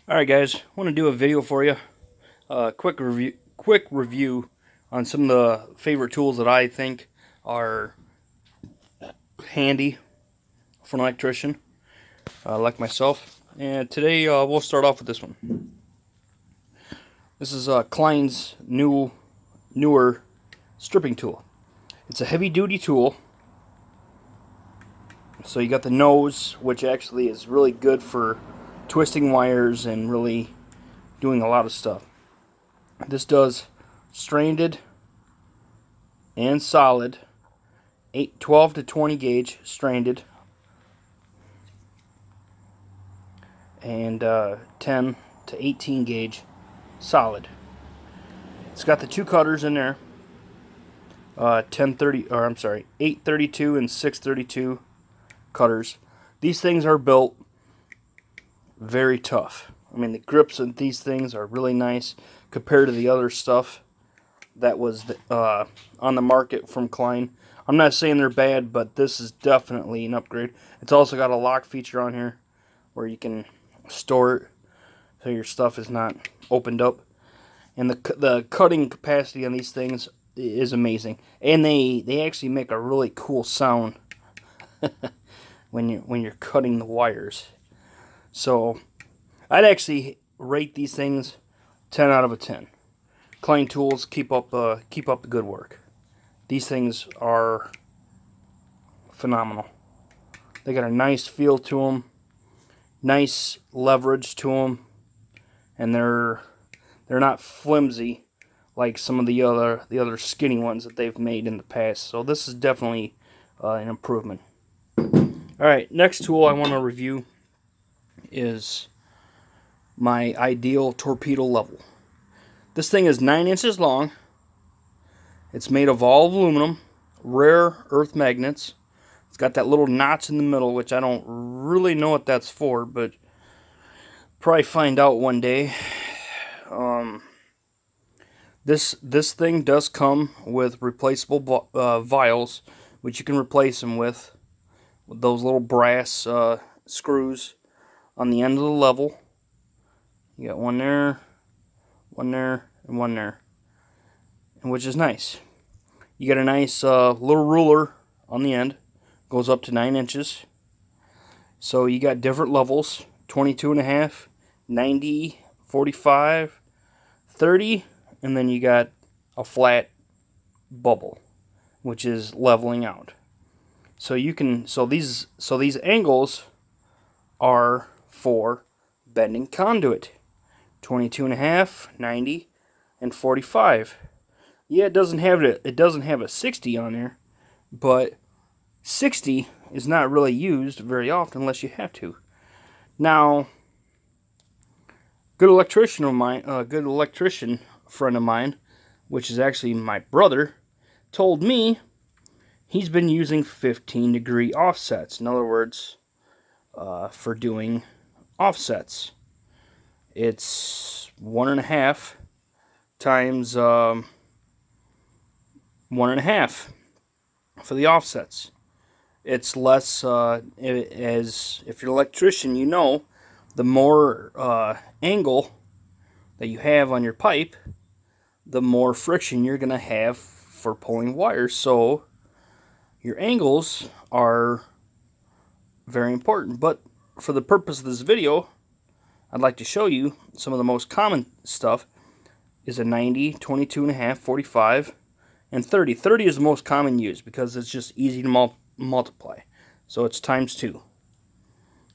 Alright guys, I want to do a video for you. Quick review on some of the favorite tools that I think are handy for an electrician, like myself. And today we'll start off with this one. This is Klein's newer stripping tool. It's a heavy duty tool. So you got the nose, which actually is really good for twisting wires and really doing a lot of stuff. This does stranded and solid, 12 to 20 gauge stranded, and 10 to 18 gauge solid. It's got the two cutters in there, 832 and 632 cutters. These things are built very tough. I mean, the grips of these things are really nice compared to the other stuff that was on the market from Klein. I'm not saying they're bad, but this is definitely an upgrade. It's also got a lock feature on here where you can store it so your stuff is not opened up. And the cutting capacity on these things is amazing. And they actually make a really cool sound when you're cutting the wires. So I'd actually rate these things 10 out of a 10. Klein tools, keep up the good work. These things are phenomenal. They got a nice feel to them, nice leverage to them, and they're not flimsy like some of the other skinny ones that they've made in the past. So this is definitely an improvement. All right, next tool I want to review is my ideal torpedo level. This thing is 9 inches long. It's made of all aluminum, rare earth magnets. It's got that little notch in the middle, which I don't really know what that's for, but probably find out one day. This thing does come with replaceable vials, which you can replace them with those little brass screws on the end of the level. You got one there, and one there, and which is nice. You got a nice little ruler on the end, goes up to 9 inches. So you got different levels: 22.5, 90, 45, 30, and then you got a flat bubble, which is leveling out. So these angles are for bending conduit. 22.5, 90, and 45. Yeah, it doesn't have a 60 on there, but 60 is not really used very often unless you have to. Now, good electrician friend of mine, which is actually my brother, told me he's been using 15-degree offsets. In other words, for doing offsets, it's 1.5 times 1.5 for the offsets. It's less, as if you're an electrician, you know, the more angle that you have on your pipe, the more friction you're going to have for pulling wires. So your angles are very important. But for the purpose of this video, I'd like to show you some of the most common stuff is a 90, 22.5, 45, and 30. 30 is the most common use because it's just easy to multiply. So it's times 2.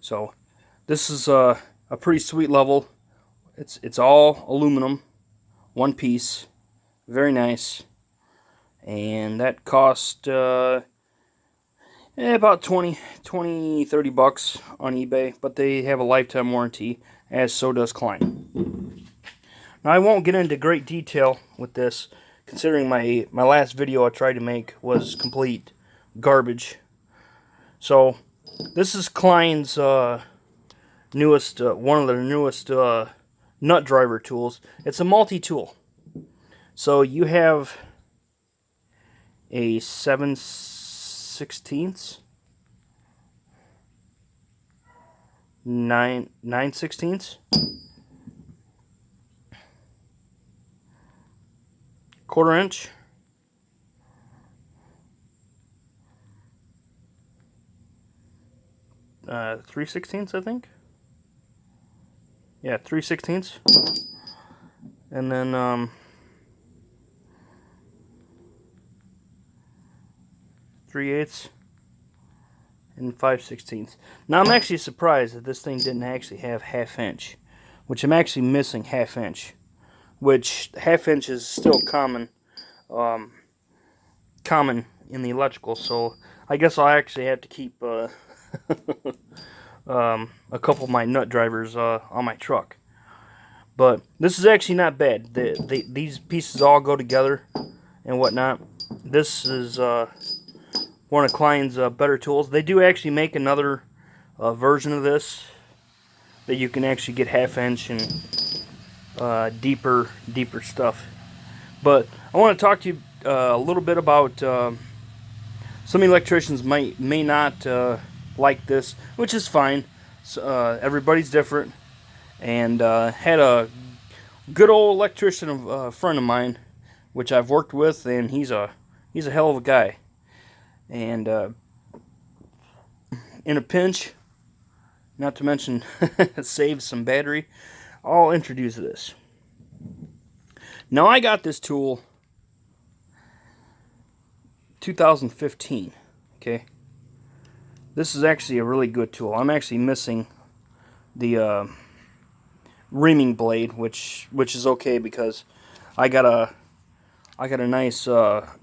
So this is a pretty sweet level. It's all aluminum, one piece, very nice, and that cost about 30 bucks on eBay, but they have a lifetime warranty, as so does Klein. Now I won't get into great detail with this, considering my last video I tried to make was complete garbage. So this is Klein's newest, one of their newest nut driver tools. It's a multi-tool. So you have a 7/16, 9/16, 1/4 inch. Uh, 3/16, I think. Yeah, 3/16. And then 3/8 and 5/16. Now I'm actually surprised that this thing didn't actually have 1/2 inch, which I'm actually missing 1/2 inch, which 1/2 inch is still common in the electrical. So I guess I'll actually have to keep a couple of my nut drivers on my truck. But this is actually not bad. These pieces all go together and whatnot. This is one of Klein's better tools. They do actually make another version of this that you can actually get 1/2 inch and deeper stuff. But I want to talk to you a little bit about some electricians may not like this, which is fine. So, everybody's different. And had a good old electrician friend of mine, which I've worked with, and he's a hell of a guy. And in a pinch, not to mention save some battery, I'll introduce this. Now I got this tool 2015. Okay, this is actually a really good tool. I'm actually missing the reaming blade, which is okay because I got a nice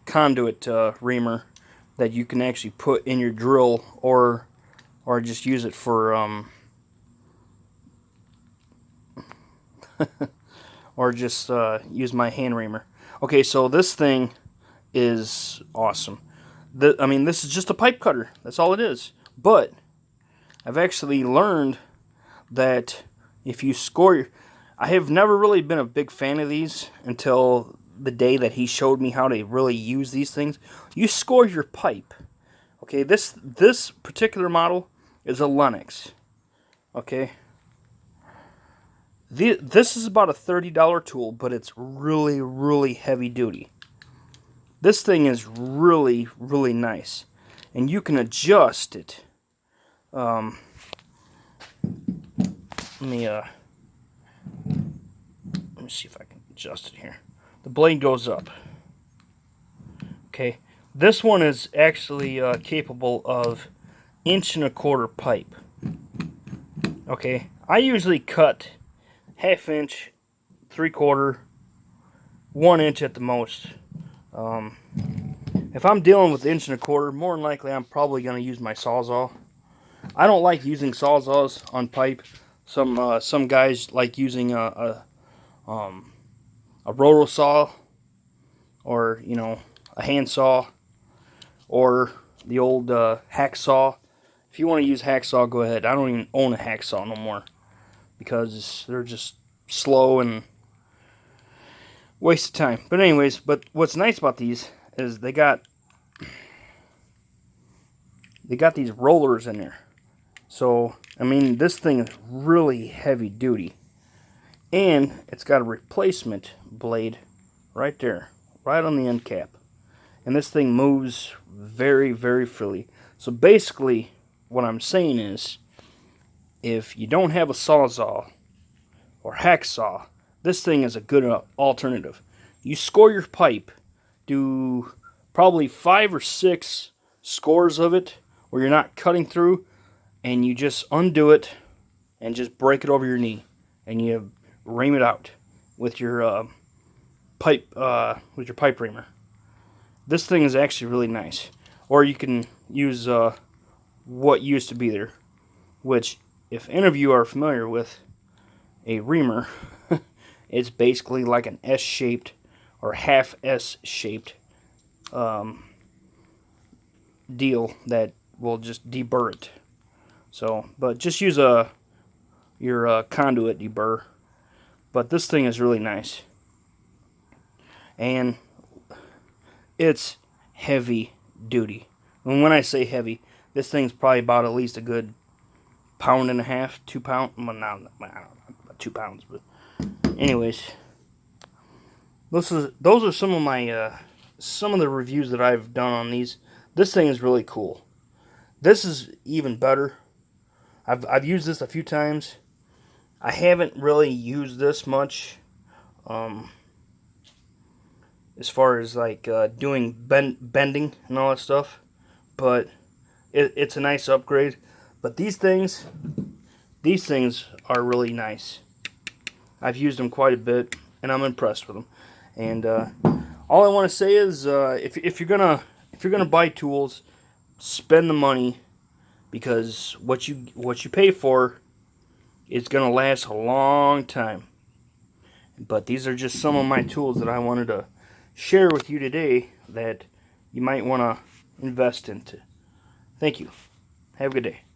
conduit reamer that you can actually put in your drill or just use it for or just use my hand reamer. Okay, so this thing is awesome. I mean, this is just a pipe cutter. That's all it is. But I've actually learned that if you score, I have never really been a big fan of these until the day that he showed me how to really use these things. You score your pipe. Okay, this particular model is a Lennox. Okay, this is about a $30 tool, but it's really heavy duty. This thing is really nice, and you can adjust it. Let me see if I can adjust it here. The blade goes up. Okay, this one is actually capable of 1.25 inch pipe. Okay, I usually cut 1/2 inch, 3/4, 1 inch at the most. If I'm dealing with 1.25 inch, more than likely I'm probably going to use my Sawzall. I don't like using Sawzalls on pipe. Some guys like using a roto saw, or a hand saw, or the old hacksaw. If you want to use hacksaw, go ahead. I don't even own a hacksaw no more because they're just slow and waste of time. But anyways, what's nice about these is they got these rollers in there. So I mean, this thing is really heavy duty, and it's got a replacement blade right there, right on the end cap. And this thing moves very freely. So basically, what I'm saying is, if you don't have a Sawzall or hacksaw, this thing is a good alternative. You score your pipe, do probably 5 or 6 scores of it where you're not cutting through, and you just undo it and just break it over your knee, and you ream it out with your pipe reamer. This thing is actually really nice. Or you can use what used to be there, which, if any of you are familiar with a reamer, it's basically like an S-shaped or half S-shaped deal that will just deburr it. So, but just use your conduit deburr. But this thing is really nice, and it's heavy duty. And when I say heavy, this thing's probably about at least a good 1.5 pounds, 2 pounds. Well, not 2 pounds, but anyways, those are some of my some of the reviews that I've done on these. This thing is really cool. This is even better. I've used this a few times. I haven't really used this much, um, as far as like doing bending and all that stuff. But it's a nice upgrade. But these things are really nice. I've used them quite a bit, and I'm impressed with them. And all I want to say is, if you're gonna buy tools, spend the money, because what you pay for is gonna last a long time. But these are just some of my tools that I wanted to share with you today that you might want to invest into. Thank you. Have a good day.